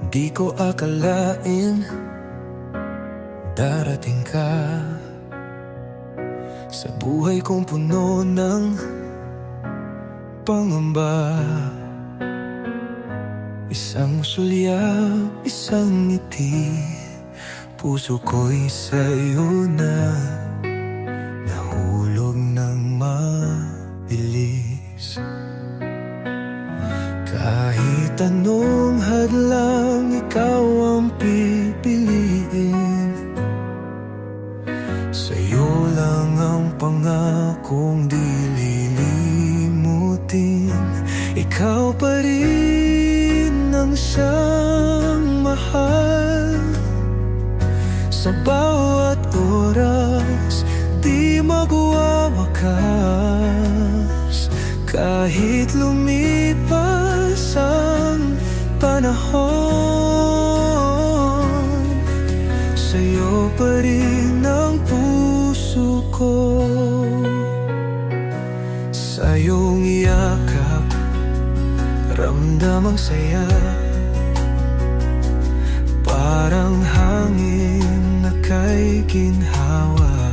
Di ko akalain darating ka sa buhay kong puno ng pangamba. Isang sulyap, isang ngiti, puso ko'y sa'yo na nahulog ng mabilis. Kahit anong hadlang, ikaw ang pipiliin. Sa'yo lang ang pangakong di lilimutin. Ikaw pa rin ang siyang mahal. Sa bawat oras, di magwawakas. Kahit lumipas ang panahon, sa'yo pa rin ang puso ko. Sa iyong yakap, ramdam ang saya. Parang hangin na kay ginhawa.